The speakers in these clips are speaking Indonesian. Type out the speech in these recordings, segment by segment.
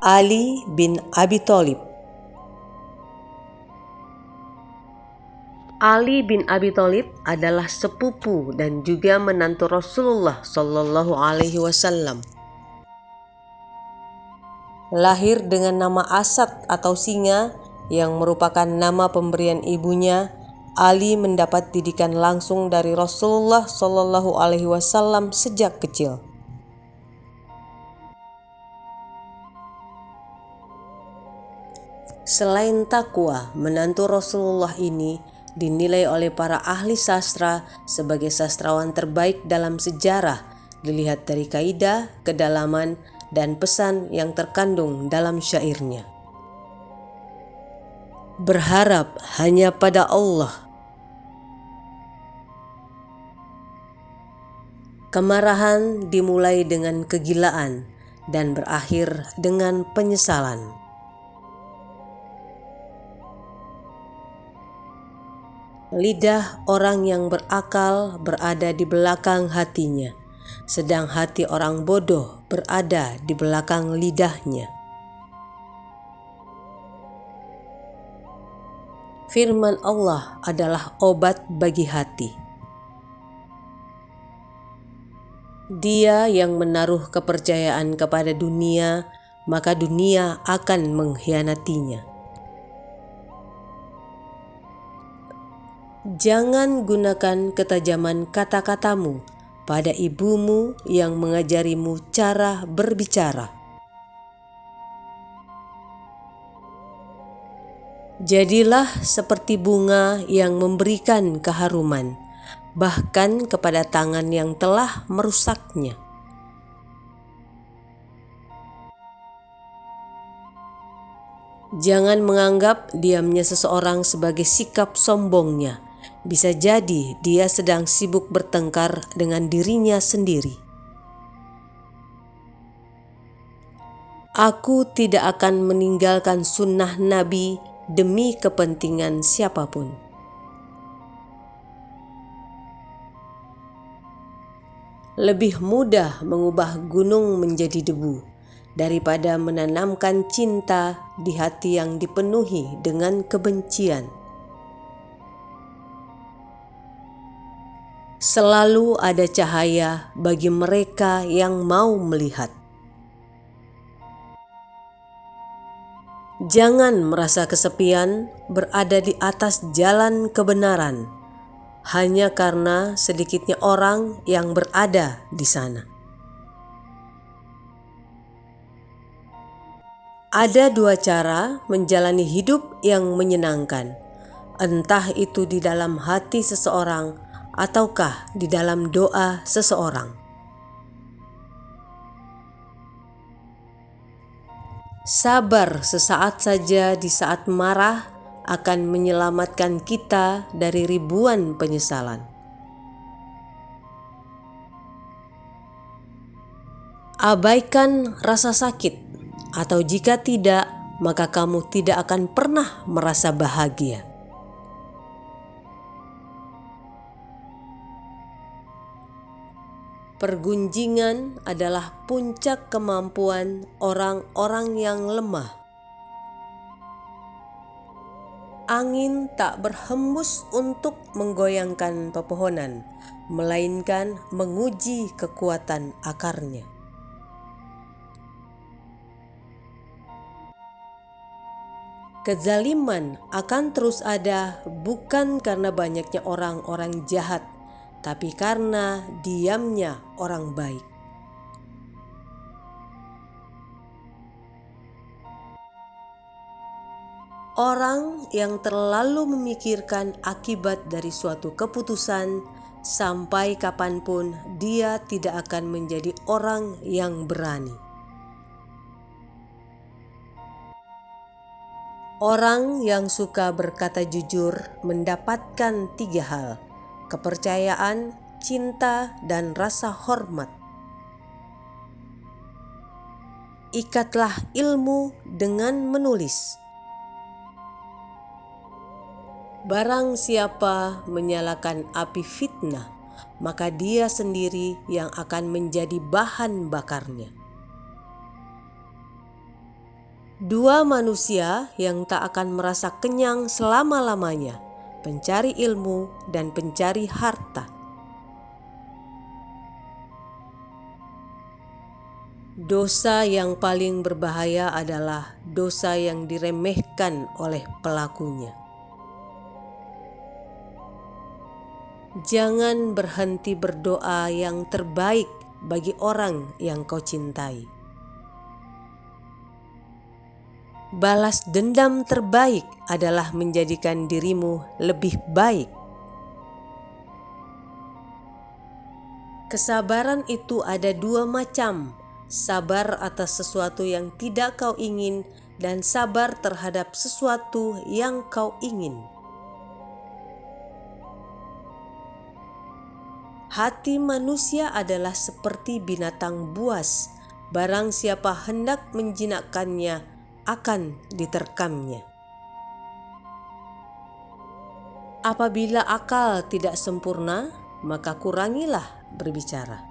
Ali bin Abi Thalib. Ali bin Abi Thalib adalah sepupu dan juga menantu Rasulullah Shallallahu Alaihi Wasallam. Lahir dengan nama Asad atau singa yang merupakan nama pemberian ibunya, Ali mendapat didikan langsung dari Rasulullah Shallallahu Alaihi Wasallam sejak kecil. Selain takwa, menantu Rasulullah ini dinilai oleh para ahli sastra sebagai sastrawan terbaik dalam sejarah, dilihat dari kaidah, kedalaman, dan pesan yang terkandung dalam syairnya. Berharap hanya pada Allah. Kemarahan dimulai dengan kegilaan dan berakhir dengan penyesalan. Lidah orang yang berakal berada di belakang hatinya, sedang hati orang bodoh berada di belakang lidahnya. Firman Allah adalah obat bagi hati. Dia yang menaruh kepercayaan kepada dunia, maka dunia akan mengkhianatinya. Jangan gunakan ketajaman kata-katamu pada ibumu yang mengajarimu cara berbicara. Jadilah seperti bunga yang memberikan keharuman, bahkan kepada tangan yang telah merusaknya. Jangan menganggap diamnya seseorang sebagai sikap sombongnya. Bisa jadi dia sedang sibuk bertengkar dengan dirinya sendiri. Aku tidak akan meninggalkan sunnah Nabi demi kepentingan siapapun. Lebih mudah mengubah gunung menjadi debu daripada menanamkan cinta di hati yang dipenuhi dengan kebencian. Selalu ada cahaya bagi mereka yang mau melihat. Jangan merasa kesepian berada di atas jalan kebenaran hanya karena sedikitnya orang yang berada di sana. Ada dua cara menjalani hidup yang menyenangkan, entah itu di dalam hati seseorang ataukah di dalam doa seseorang. Sabar sesaat saja di saat marah akan menyelamatkan kita dari ribuan penyesalan. Abaikan rasa sakit, atau jika tidak, maka kamu tidak akan pernah merasa bahagia. Pergunjingan adalah puncak kemampuan orang-orang yang lemah. Angin tak berhembus untuk menggoyangkan pepohonan, melainkan menguji kekuatan akarnya. Kezaliman akan terus ada bukan karena banyaknya orang-orang jahat, tapi karena diamnya orang baik. Orang yang terlalu memikirkan akibat dari suatu keputusan, sampai kapanpun dia tidak akan menjadi orang yang berani. Orang yang suka berkata jujur mendapatkan 3 hal: kepercayaan, cinta, dan rasa hormat. Ikatlah ilmu dengan menulis. Barang siapa menyalakan api fitnah, maka dia sendiri yang akan menjadi bahan bakarnya. Dua manusia yang tak akan merasa kenyang selama-lamanya, pencari ilmu dan pencari harta. Dosa yang paling berbahaya adalah dosa yang diremehkan oleh pelakunya. Jangan berhenti berdoa yang terbaik bagi orang yang kau cintai. Balas dendam terbaik adalah menjadikan dirimu lebih baik. Kesabaran itu ada dua macam, sabar atas sesuatu yang tidak kau ingin dan sabar terhadap sesuatu yang kau ingin. Hati manusia adalah seperti binatang buas, barang siapa hendak menjinakkannya akan diterkamnya. Apabila akal tidak sempurna, maka kurangilah berbicara.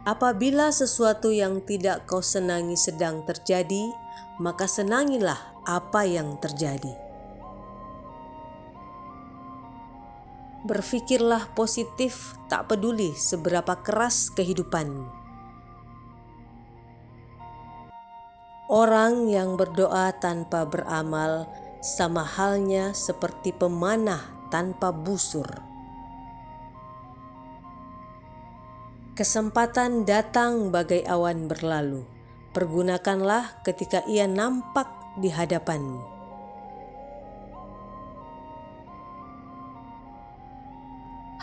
Apabila sesuatu yang tidak kau senangi sedang terjadi, maka senangilah apa yang terjadi. Berfikirlah positif, tak peduli seberapa keras kehidupanmu. Orang yang berdoa tanpa beramal sama halnya seperti pemanah tanpa busur. Kesempatan datang bagai awan berlalu. Pergunakanlah ketika ia nampak di hadapanmu.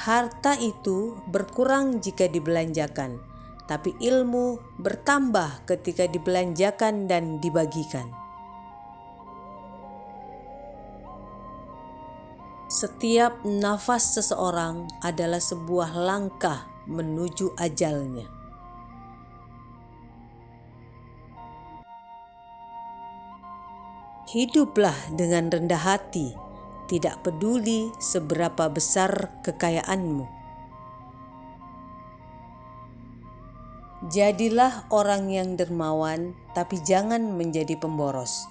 Harta itu berkurang jika dibelanjakan, tapi ilmu bertambah ketika dibelanjakan dan dibagikan. Setiap nafas seseorang adalah sebuah langkah menuju ajalnya. Hiduplah dengan rendah hati, tidak peduli seberapa besar kekayaanmu. Jadilah orang yang dermawan, tapi jangan menjadi pemboros.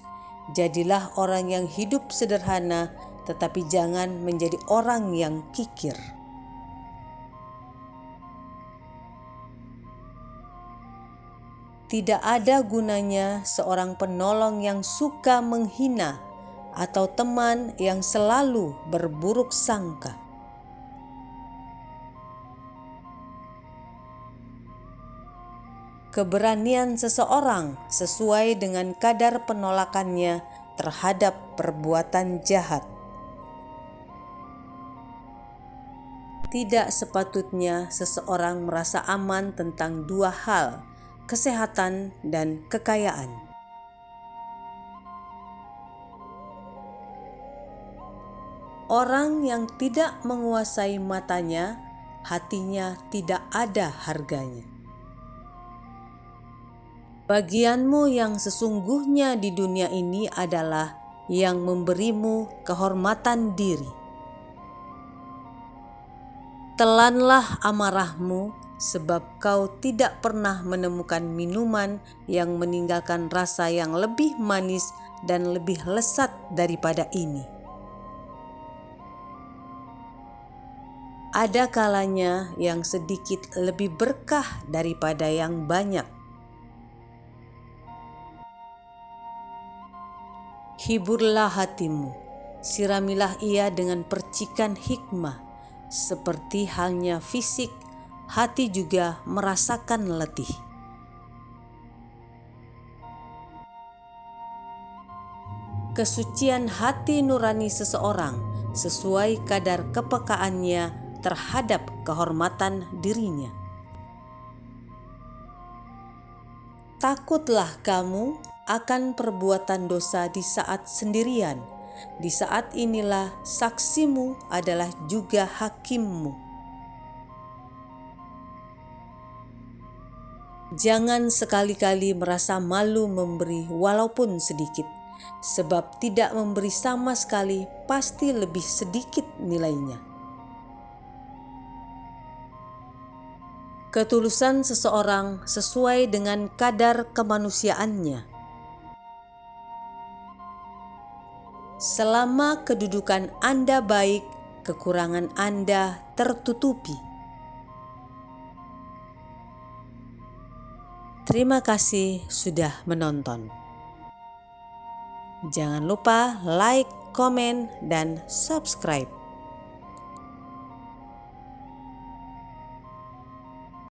Jadilah orang yang hidup sederhana, tetapi jangan menjadi orang yang kikir. Tidak ada gunanya seorang penolong yang suka menghina atau teman yang selalu berburuk sangka. Keberanian seseorang sesuai dengan kadar penolakannya terhadap perbuatan jahat. Tidak sepatutnya seseorang merasa aman tentang dua hal, kesehatan dan kekayaan. Orang yang tidak menguasai matanya, hatinya tidak ada harganya. Bagianmu yang sesungguhnya di dunia ini adalah yang memberimu kehormatan diri. Telanlah amarahmu, sebab kau tidak pernah menemukan minuman yang meninggalkan rasa yang lebih manis dan lebih lezat daripada ini. Ada kalanya yang sedikit lebih berkah daripada yang banyak. Hiburlah hatimu, siramilah ia dengan percikan hikmah. Seperti halnya fisik, hati juga merasakan letih. Kesucian hati nurani seseorang sesuai kadar kepekaannya terhadap kehormatan dirinya. Takutlah kamu akan perbuatan dosa di saat sendirian. Di saat inilah saksimu adalah juga hakimmu. Jangan sekali-kali merasa malu memberi walaupun sedikit, sebab tidak memberi sama sekali pasti lebih sedikit nilainya. ketulusan seseorang sesuai dengan kadar kemanusiaannya. Selama kedudukan Anda baik, kekurangan Anda tertutupi. Terima kasih sudah menonton. Jangan lupa like, komen, dan subscribe.